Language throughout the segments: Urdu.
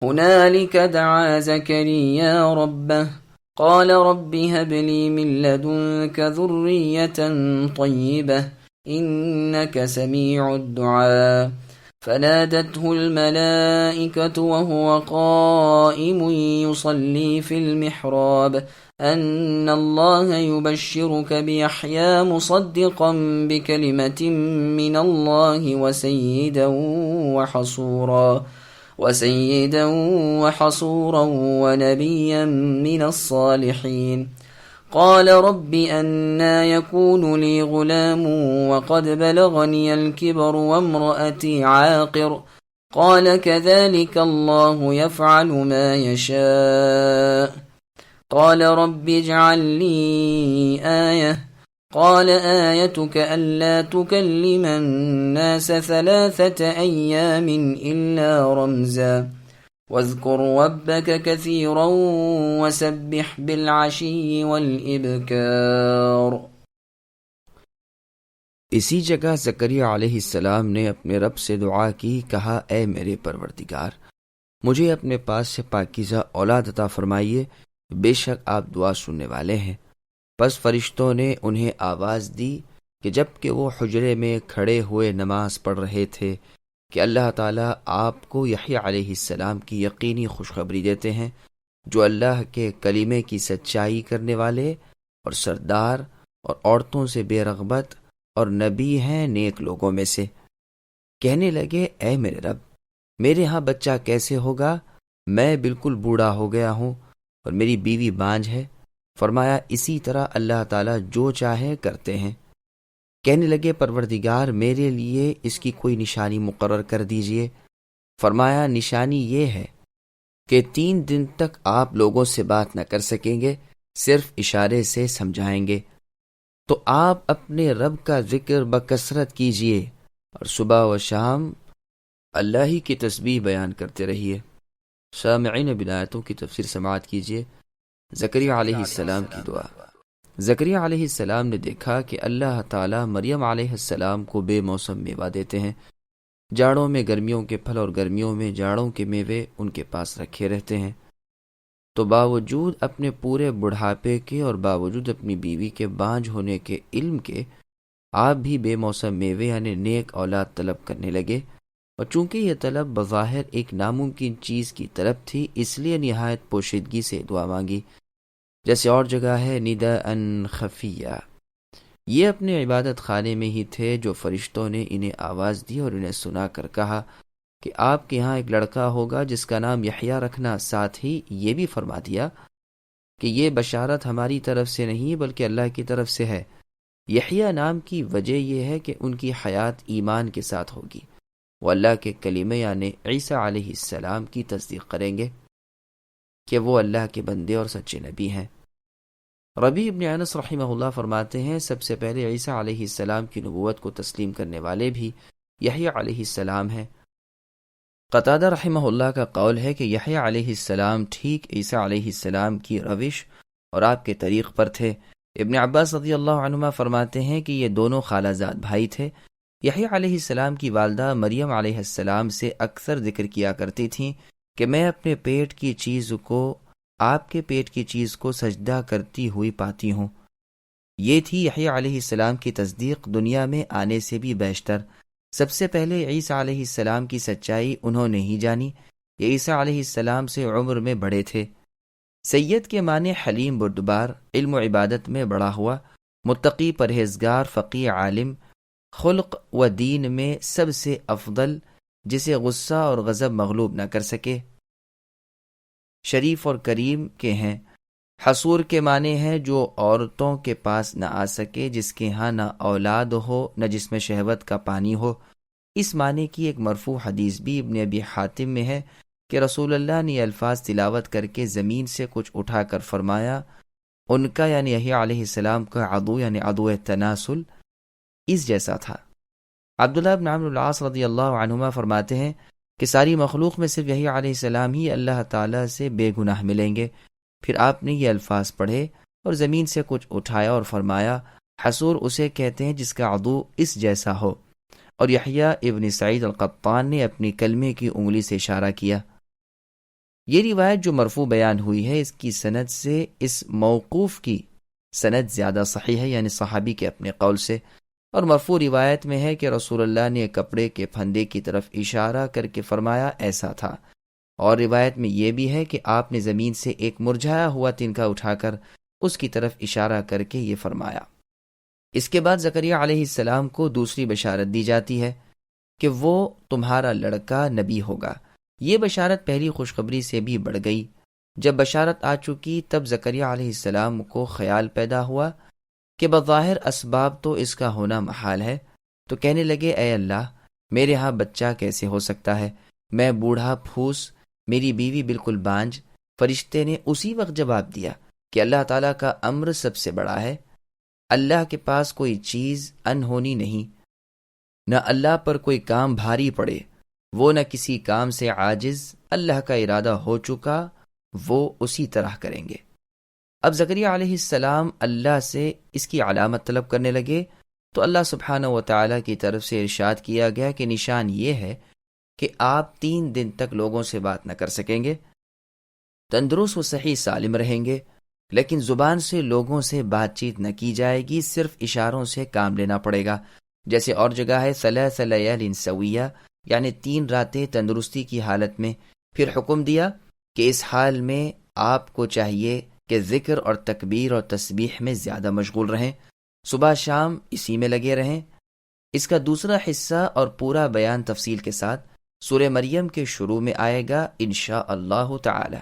هنالك دعا زكريا ربه قال رب هب لي من لدنك ذرية طيبة إنك سميع الدعاء فنادته الملائكة وهو قائم يصلي في المحراب أن الله يبشرك بيحيى مصدقا بكلمة من الله وسيدا وحصورا ونبيا من الصالحين قال رب أنى يكون لي غلام وقد بلغني الكبر وامرأتي عاقر قال كذلك الله يفعل ما يشاء قال رب اجعل لي آية قال آيتك ألا تكلم الناس 3 أيام إلا رمزا واذكر ربك كثيرا وسبح بالعشي والإبكار۔ اسی جگہ زکریا علیہ السلام نے اپنے رب سے دعا کی، کہا اے میرے پروردگار، مجھے اپنے پاس سے پاکیزہ اولاد عطا فرمائیے، بے شک آپ دعا سننے والے ہیں۔ پس فرشتوں نے انہیں آواز دی کہ جب کہ وہ حجرے میں کھڑے ہوئے نماز پڑھ رہے تھے کہ اللہ تعالیٰ آپ کو یحییٰ علیہ السلام کی یقینی خوشخبری دیتے ہیں، جو اللہ کے کلمے کی سچائی کرنے والے اور سردار اور عورتوں سے بے رغبت اور نبی ہیں نیک لوگوں میں سے۔ کہنے لگے اے میرے رب، میرے ہاں بچہ کیسے ہوگا؟ میں بالکل بوڑھا ہو گیا ہوں اور میری بیوی بانجھ ہے۔ فرمایا اسی طرح اللہ تعالیٰ جو چاہے کرتے ہیں۔ کہنے لگے پروردگار میرے لیے اس کی کوئی نشانی مقرر کر دیجئے۔ فرمایا نشانی یہ ہے کہ 3 دن تک آپ لوگوں سے بات نہ کر سکیں گے، صرف اشارے سے سمجھائیں گے، تو آپ اپنے رب کا ذکر بکثرت کیجئے اور صبح و شام اللہ ہی کی تسبیح بیان کرتے رہیے۔ سامعین بنایتوں کی تفسیر سماعت کیجئے۔ زکریا علیہ السلام کی دعا۔ زکریا علیہ السلام نے دیکھا کہ اللہ تعالیٰ مریم علیہ السلام کو بے موسم میوہ دیتے ہیں، جاڑوں میں گرمیوں کے پھل اور گرمیوں میں جاڑوں کے میوے ان کے پاس رکھے رہتے ہیں، تو باوجود اپنے پورے بڑھاپے کے اور باوجود اپنی بیوی کے بانجھ ہونے کے علم کے آپ بھی بے موسم میوے یعنی نیک اولاد طلب کرنے لگے، اور چونکہ یہ طلب بظاہر ایک ناممکن چیز کی طلب تھی اس لیے نہایت پوشیدگی سے دعا مانگی، جیسے اور جگہ ہے نداءً خفیہ۔ یہ اپنے عبادت خانے میں ہی تھے جو فرشتوں نے انہیں آواز دی اور انہیں سنا کر کہا کہ آپ کے ہاں ایک لڑکا ہوگا جس کا نام یحییٰ رکھنا، ساتھ ہی یہ بھی فرما دیا کہ یہ بشارت ہماری طرف سے نہیں بلکہ اللہ کی طرف سے ہے۔ یحییٰ نام کی وجہ یہ ہے کہ ان کی حیات ایمان کے ساتھ ہوگی، وہ اللہ کے کلمے یعنی عیسیٰ علیہ السلام کی تصدیق کریں گے کہ وہ اللہ کے بندے اور سچے نبی ہیں۔ ربیع ابن انس رحمہ اللہ فرماتے ہیں سب سے پہلے عیسیٰ علیہ السلام کی نبوت کو تسلیم کرنے والے بھی یحییٰ علیہ السلام ہیں۔ قتادہ رحمہ اللہ کا قول ہے کہ یحییٰ علیہ السلام ٹھیک عیسیٰ علیہ السلام کی روش اور آپ کے طریق پر تھے۔ ابن عباس رضی اللہ عنہما فرماتے ہیں کہ یہ دونوں خالہ زاد بھائی تھے۔ یحییٰ علیہ السلام کی والدہ مریم علیہ السلام سے اکثر ذکر کیا کرتی تھیں کہ میں اپنے پیٹ کی چیز کو آپ کے پیٹ کی چیز کو سجدہ کرتی ہوئی پاتی ہوں۔ یہ تھی یحییٰ علیہ السلام کی تصدیق دنیا میں آنے سے بھی بیشتر۔ سب سے پہلے عیسیٰ علیہ السلام کی سچائی انہوں نے ہی جانی۔ یہ عیسیٰ علیہ السلام سے عمر میں بڑے تھے۔ سید کے معنی حلیم بردبار، علم و عبادت میں بڑا ہوا، متقی پرہیزگار فقیہ عالم، خلق و دین میں سب سے افضل، جسے غصہ اور غضب مغلوب نہ کر سکے، شریف اور کریم کے ہیں۔ حصور کے معنی ہے جو عورتوں کے پاس نہ آ سکے، جس کے ہاں نہ اولاد ہو نہ جس میں شہوت کا پانی ہو۔ اس معنی کی ایک مرفوع حدیث بھی ابن ابی حاتم میں ہے کہ رسول اللہ نے یہ الفاظ تلاوت کر کے زمین سے کچھ اٹھا کر فرمایا، ان کا یعنی یحییٰ علیہ السلام کا عدو یعنی عدو تناسل اس جیسا تھا۔ عبداللہ بن عمرو العاص رضی اللہ عنہما فرماتے ہیں کہ ساری مخلوق میں صرف یحییٰ علیہ السلام ہی اللہ تعالیٰ سے بے گناہ ملیں گے۔ پھر آپ نے یہ الفاظ پڑھے اور زمین سے کچھ اٹھایا اور فرمایا، حصور اسے کہتے ہیں جس کا عدو اس جیسا ہو، اور یحییٰ ابن سعید القطان نے اپنی کلمے کی انگلی سے اشارہ کیا۔ یہ روایت جو مرفوع بیان ہوئی ہے اس کی سند سے اس موقوف کی سند زیادہ صحیح ہے، یعنی صحابی کے اپنے قول سے، اور مرفوع روایت میں ہے کہ رسول اللہ نے کپڑے کے پھندے کی طرف اشارہ کر کے فرمایا ایسا تھا، اور روایت میں یہ بھی ہے کہ آپ نے زمین سے ایک مرجھایا ہوا تنکا اٹھا کر اس کی طرف اشارہ کر کے یہ فرمایا۔ اس کے بعد زکریا علیہ السلام کو دوسری بشارت دی جاتی ہے کہ وہ تمہارا لڑکا نبی ہوگا۔ یہ بشارت پہلی خوشخبری سے بھی بڑھ گئی۔ جب بشارت آ چکی تب زکریا علیہ السلام کو خیال پیدا ہوا کہ بظاہر اسباب تو اس کا ہونا محال ہے، تو کہنے لگے اے اللہ، میرے ہاں بچہ کیسے ہو سکتا ہے؟ میں بوڑھا پھوس، میری بیوی بالکل بانج۔ فرشتے نے اسی وقت جواب دیا کہ اللہ تعالیٰ کا امر سب سے بڑا ہے، اللہ کے پاس کوئی چیز انہونی نہیں، نہ اللہ پر کوئی کام بھاری پڑے، وہ نہ کسی کام سے عاجز، اللہ کا ارادہ ہو چکا، وہ اسی طرح کریں گے۔ اب زکریا علیہ السلام اللہ سے اس کی علامت طلب کرنے لگے تو اللہ سبحانہ و تعالیٰ کی طرف سے ارشاد کیا گیا کہ نشان یہ ہے کہ آپ 3 دن تک لوگوں سے بات نہ کر سکیں گے، تندرست و صحیح سالم رہیں گے، لیکن زبان سے لوگوں سے بات چیت نہ کی جائے گی، صرف اشاروں سے کام لینا پڑے گا، جیسے اور جگہ ہے 3 لیال سویہ، یعنی 3 راتیں تندرستی کی حالت میں۔ پھر حکم دیا کہ اس حال میں آپ کو چاہیے کہ ذکر اور تکبیر اور تسبیح میں زیادہ مشغول رہیں، صبح شام اسی میں لگے رہیں۔ اس کا دوسرا حصہ اور پورا بیان تفصیل کے ساتھ سورہ مریم کے شروع میں آئے گا انشاءاللہ تعالی۔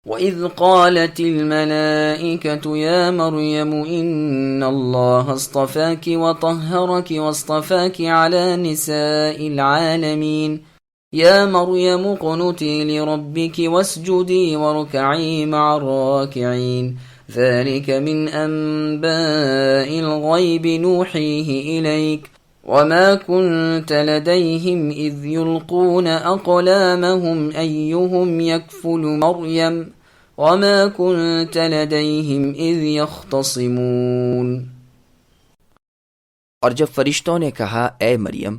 وَإِذْ قَالَتِ الْمَلَائِكَةُ يَا مَرْيَمُ إِنَّ اللَّهَ اصْطَفَاكِ وَطَهَّرَكِ وَاصْطَفَاكِ عَلَى نِسَاءِ الْعَالَمِينَ يَا مَرْيَمُ اقْنُتِي لِرَبِّكِ وَاسْجُدِي وَارْكَعِي مَعَ الرَّاكِعِينَ ذَلِكَ مِنْ أَنْبَاءِ الْغَيْبِ نُوحِيهِ إِلَيْكَ وَمَا كُنْتَ لَدَيْهِمْ إِذْ يُلْقُونَ أَقْلَامَهُمْ أَيُّهُمْ يَكْفُلُ مَرْيَمَ وَمَا كُنْتَ لَدَيْهِمْ إِذْ يَخْتَصِمُونَ۔ اور جب فرشتوں نے کہا اے مریم،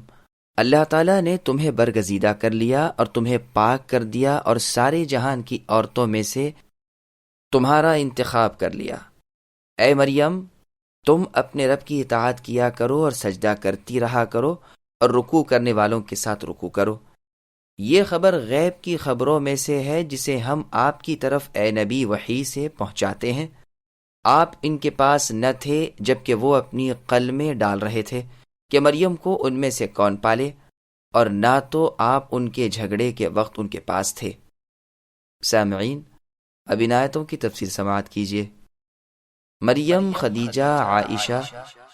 اللہ تعالیٰ نے تمہیں برگزیدہ کر لیا اور تمہیں پاک کر دیا اور سارے جہان کی عورتوں میں سے تمہارا انتخاب کر لیا، اے مریم تم اپنے رب کی اطاعت کیا کرو اور سجدہ کرتی رہا کرو اور رکوع کرنے والوں کے ساتھ رکوع کرو۔ یہ خبر غیب کی خبروں میں سے ہے جسے ہم آپ کی طرف اے نبی وحی سے پہنچاتے ہیں۔ آپ ان کے پاس نہ تھے جبکہ وہ اپنی قلمیں ڈال رہے تھے کہ مریم کو ان میں سے کون پالے، اور نہ تو آپ ان کے جھگڑے کے وقت ان کے پاس تھے۔ سامعین، اب ان آیتوں کی تفصیل سماعت کیجیے۔ مریم، خدیجہ، عائشہ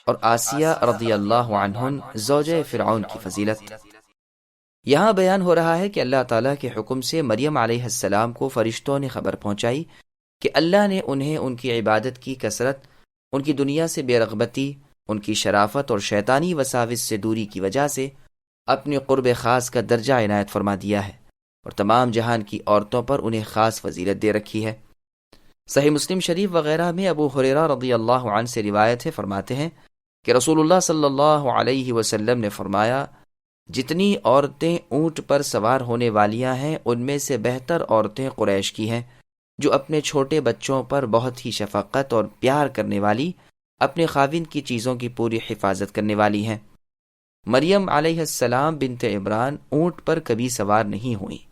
اور آسیہ رضی اللہ عنہن زوجہ فرعون کی فضیلت۔ یہاں بیان ہو رہا ہے کہ اللہ تعالیٰ کے حکم سے مریم علیہ السلام کو فرشتوں نے خبر پہنچائی کہ اللہ نے انہیں ان کی عبادت کی کثرت، ان کی دنیا سے بے رغبتی، ان کی شرافت اور شیطانی وساوس سے دوری کی وجہ سے اپنے قرب خاص کا درجہ عنایت فرما دیا ہے، اور تمام جہان کی عورتوں پر انہیں خاص فضیلت دے رکھی ہے۔ صحیح مسلم شریف وغیرہ میں ابو ہریرہ رضی اللہ عنہ سے روایت ہے، فرماتے ہیں کہ رسول اللہ صلی اللہ علیہ وسلم نے فرمایا، جتنی عورتیں اونٹ پر سوار ہونے والیاں ہیں ان میں سے بہتر عورتیں قریش کی ہیں، جو اپنے چھوٹے بچوں پر بہت ہی شفقت اور پیار کرنے والی، اپنے خاوند کی چیزوں کی پوری حفاظت کرنے والی ہیں۔ مریم علیہ السلام بنت عمران اونٹ پر کبھی سوار نہیں ہوئیں۔